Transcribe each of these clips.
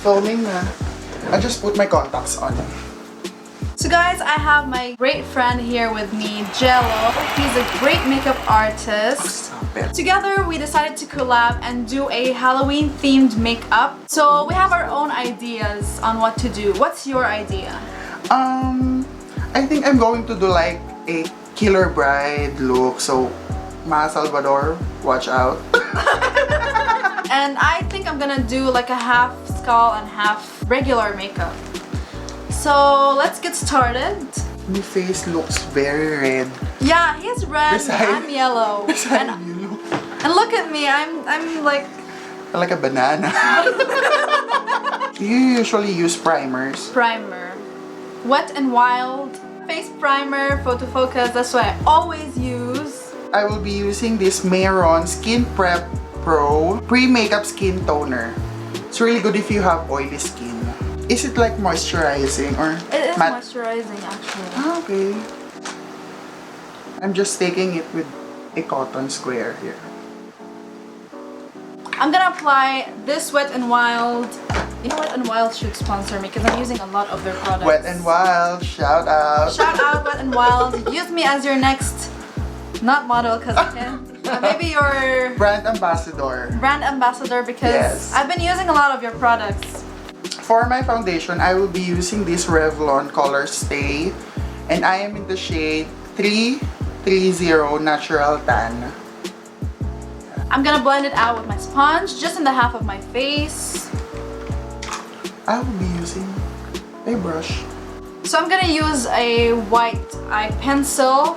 filming na. I just put my contacts on. So guys, I have my great friend here with me, Gelo. He's a great makeup artist. Together, we decided to collab and do a Halloween themed makeup. So we have our own ideas on what to do. What's your idea? I think I'm going to do like a killer bride look. So, Ma Salvador, watch out. And I think I'm gonna do like a half skull and half regular makeup. So let's get started. My face looks very red. Yeah, he's red. I'm yellow. And look at me. I'm like a banana. You usually use primers. Primer. Wet n Wild face primer, photo focus. That's what I always use. I will be using this Mayron Skin Prep Pro Pre-Makeup Skin Toner. It's really good if you have oily skin. Is it like moisturizing or it is matte? moisturizing actually. Ah, okay. I'm just taking it with a cotton square here. I'm gonna apply this Wet n Wild. You know, Wet n Wild should sponsor me because I'm using a lot of their products. Wet n Wild, shout out. Shout out Wet n Wild. Use me as your next, not model because I can't. Maybe your brand ambassador. Brand ambassador because yes. I've been using a lot of your products. For my foundation, I will be using this Revlon Color Stay, and I am in the shade 330 Natural Tan. I'm gonna blend it out with my sponge, just in the half of my face. I will be using a brush. So I'm gonna use a white eye pencil.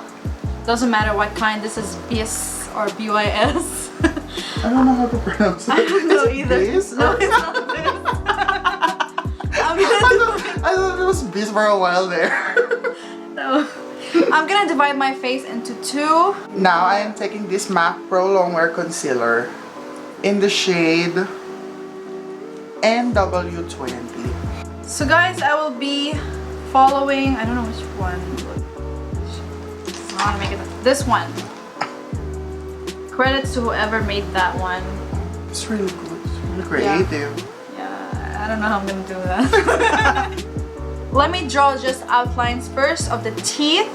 Doesn't matter what kind. This is BS or BYS. I don't know how to pronounce it. I don't know either. This? No, it's not this. I thought it was this for a while there. No. I'm gonna divide my face into two. Now I am taking this MAC Pro Longwear Concealer in the shade NW20. So guys, I will be following, I don't know which one. I want to make it this one. Credits to whoever made that one. It's really good. It's really creative. Yeah, I don't know how I'm gonna do that. Let me draw just outlines first of the teeth.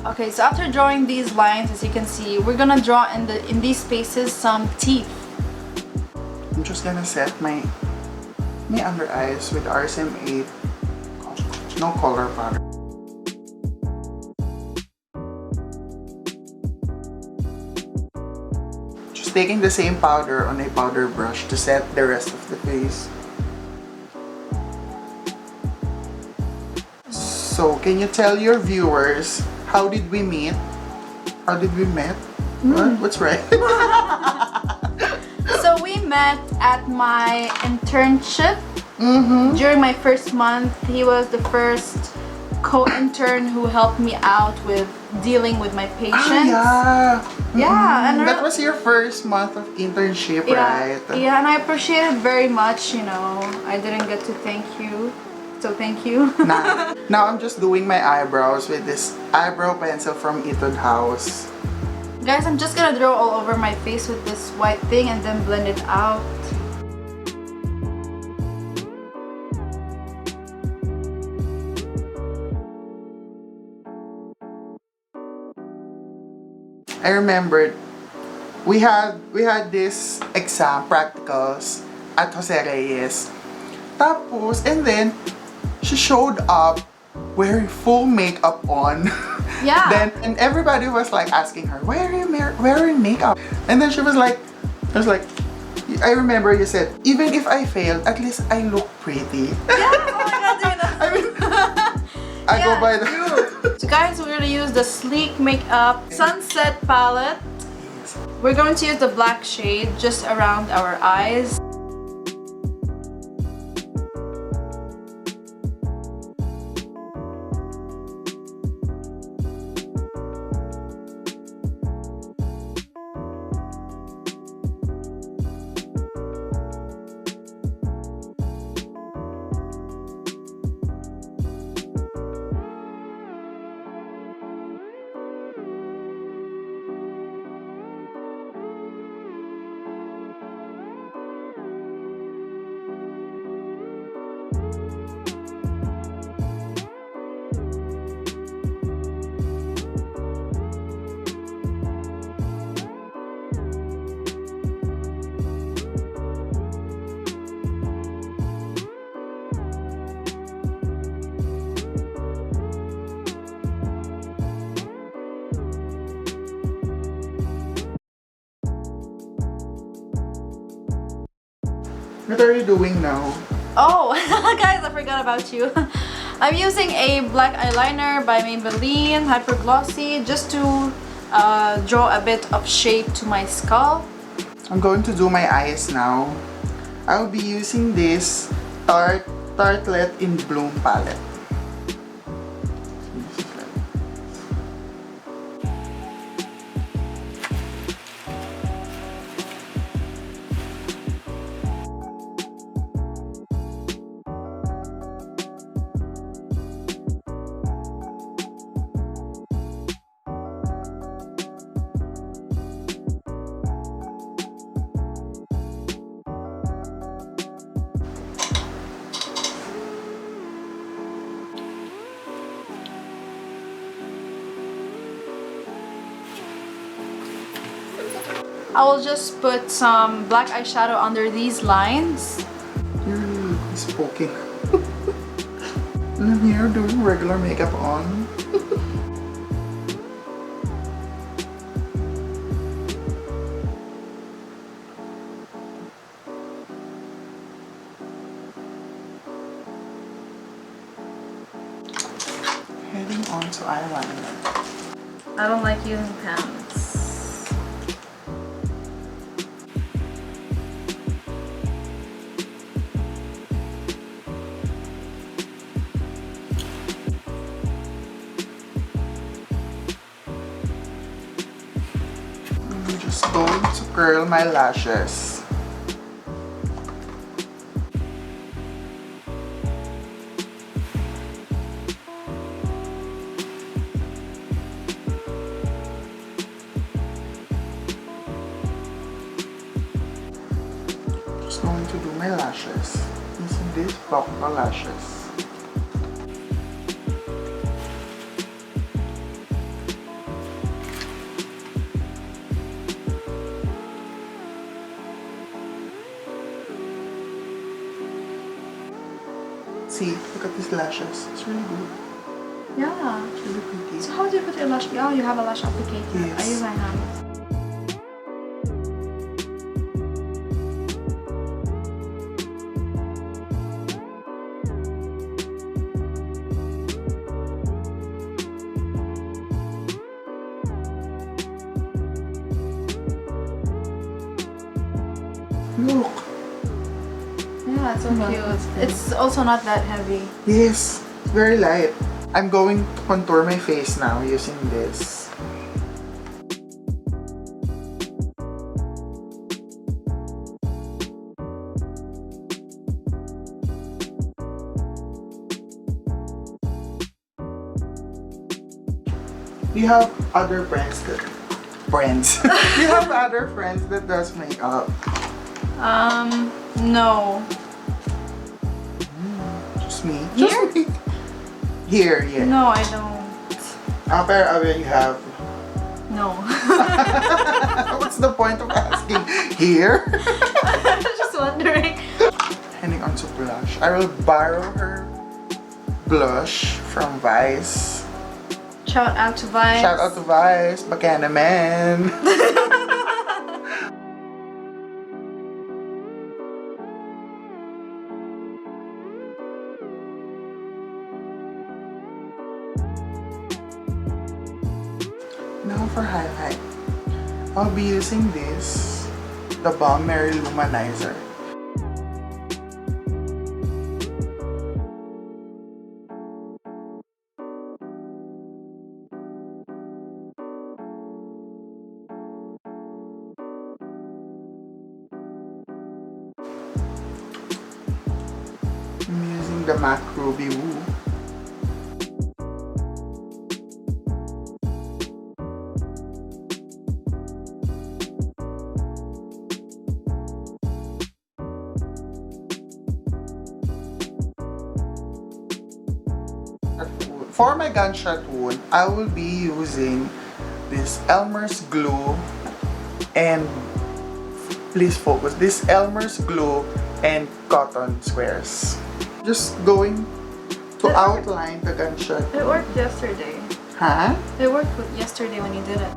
Okay, so after drawing these lines, as you can see, we're gonna draw in these spaces some teeth. I'm just gonna set my under eyes with RSM8. No color powder. Just taking the same powder on a powder brush to set the rest of the face. So, can you tell your viewers how did we meet? How did we meet? What? What's right? So we met at my internship. During my first month. He was the first co-intern who helped me out with dealing with my patients. Ah, yeah. Yeah, and that was your first month of internship, right? Yeah, and I appreciate it very much. You know, I didn't get to thank you, so thank you. Now I'm just doing my eyebrows with this eyebrow pencil from Etude House. Guys, I'm just gonna draw all over my face with this white thing and then blend it out. I remembered we had this exam practicals at Jose Reyes. Tapos, and then she showed up wearing full makeup on. Yeah. And everybody was like asking her, why are you wearing makeup? And then she was like, I remember you said, even if I failed, at least I look pretty. Yeah, oh my god, do you know? I mean, I go by the... So guys, we're gonna use the Sleek Makeup Sunset Palette. We're going to use the black shade just around our eyes. What are you doing now? Oh, guys, I forgot about you. I'm using a black eyeliner by Maybelline Hyper Glossy just to draw a bit of shape to my skull. I'm going to do my eyes now. I'll be using this Tartlet in Bloom palette. I will just put some black eyeshadow under these lines. You're really smoking. And I'm here doing regular makeup on. Heading on to eyeliner. I don't like using pens. I'm just going to curl my lashes. Just going to do my lashes using these Bokka lashes. See, look at these lashes. It's really good. Yeah. It's really pretty. So how do you put your lash? Oh, you have a lash applicator. Yes. I use my hand. Look. Yeah, it's so cute. It's also not that heavy. Yes, it's very light. I'm going to contour my face now using this. Do you have other friends that... Do you have other friends that does makeup? No. Just me. Here? Just me. Here, yeah. No, I don't. Pero you have. No. What's the point of asking? Here? Just wondering. Heading on to blush. I will borrow her blush from Vice. Shout out to Vice. Shout out to Vice, Bacana Man. Now for highlight, I'll be using this, the Balm Mary Luminizer. I'm using the MAC Ruby Woo. For my gunshot wound, I will be using this Elmer's glue and please focus, this Elmer's glue and cotton squares. Just going to outline the gunshot. It worked yesterday. Huh? It worked yesterday when you did it.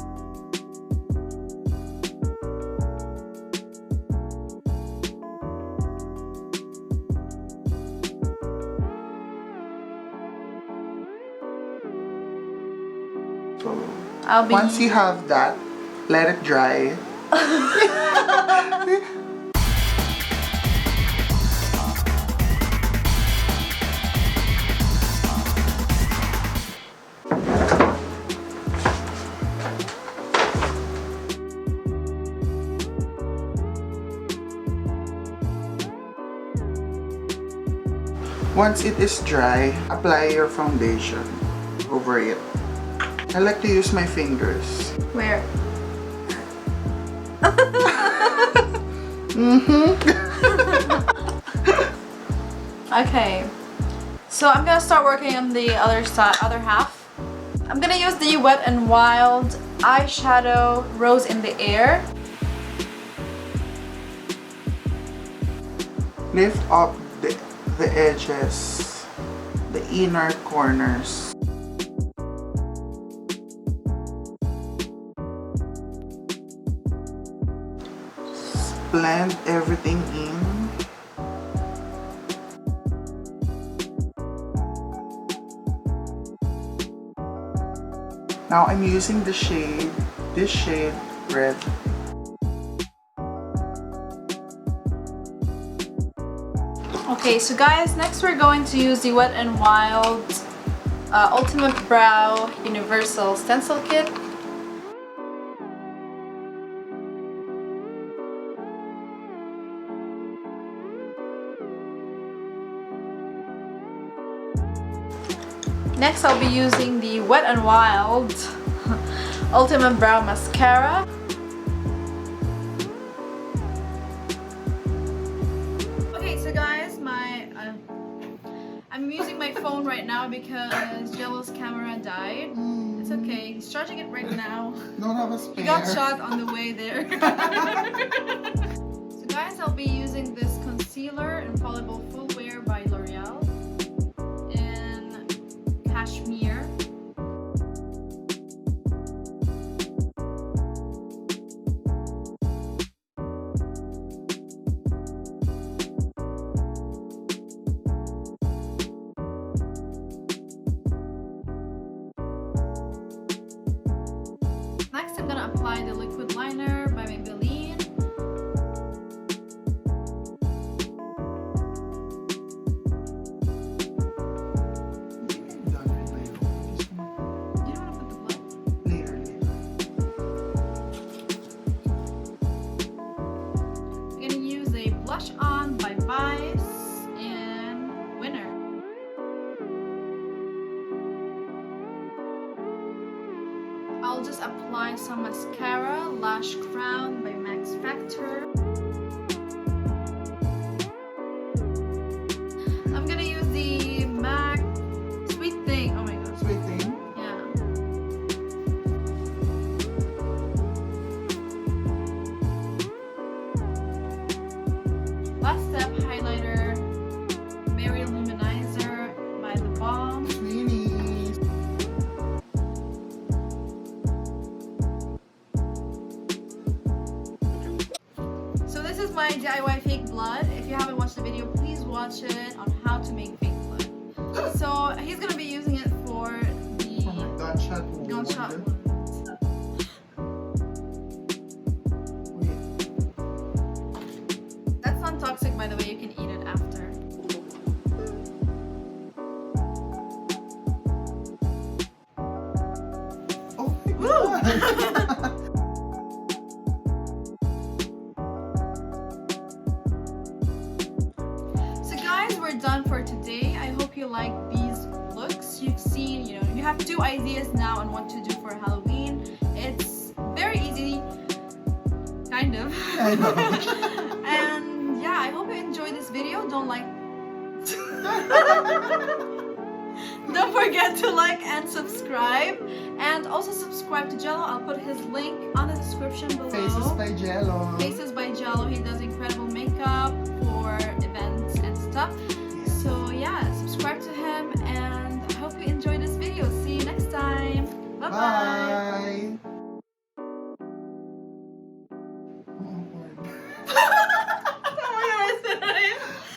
Once you have that, let it dry. Once it is dry, apply your foundation over it. I like to use my fingers. Where? Okay, so I'm gonna start working on the other half. I'm gonna use the Wet n Wild eyeshadow Rose in the Air. Lift up the edges, the inner corners. Just blend everything in. Now I'm using this shade red. Okay, so guys, next we're going to use the Wet n Wild Ultimate Brow Universal Stencil Kit. Next, I'll be using the Wet n Wild Ultimate Brow Mascara. Okay, so guys, I'm using my phone right now because Gelo's camera died. It's okay, he's charging it right now. Don't have a spare. He got shot on the way there. So guys, I'll be using this concealer Infallible Full Wear by L'Oreal in Cashmere. Next, I'm gonna apply the liquid liner by Maybelline. You don't want to put the blood? Later. I'm gonna use a blush on by Vice in Winner. I'll just apply some mascara, Lash Crown by Max Factor. I'm gonna use the MAC Sweet Thing. Oh my god. Sweet thing. Yeah. Last step, highlighter, Berry Luminizer by The Balm. Really? So this is my DIY fake blood. If you haven't watched the video, please watch it on how to make fake blood. So he's gonna be using it for the Oh my gunshot wound. gunshot wound. Wait. That's non-toxic, by the way. You can eat it after. Oh my god. So guys, we're done for today. I hope you like these looks. You've seen, you have 2 ideas now on what to do for Halloween. It's very easy, kind of. I know. And yeah, I hope you enjoyed this video. Don't forget to like and subscribe. And also subscribe to Gelo. I'll put his link on the description below. Faces by Gelo. Faces by Gelo. He does incredible makeup for events and stuff. So yeah, subscribe to him and I hope you enjoyed this video. See you next time. Bye bye.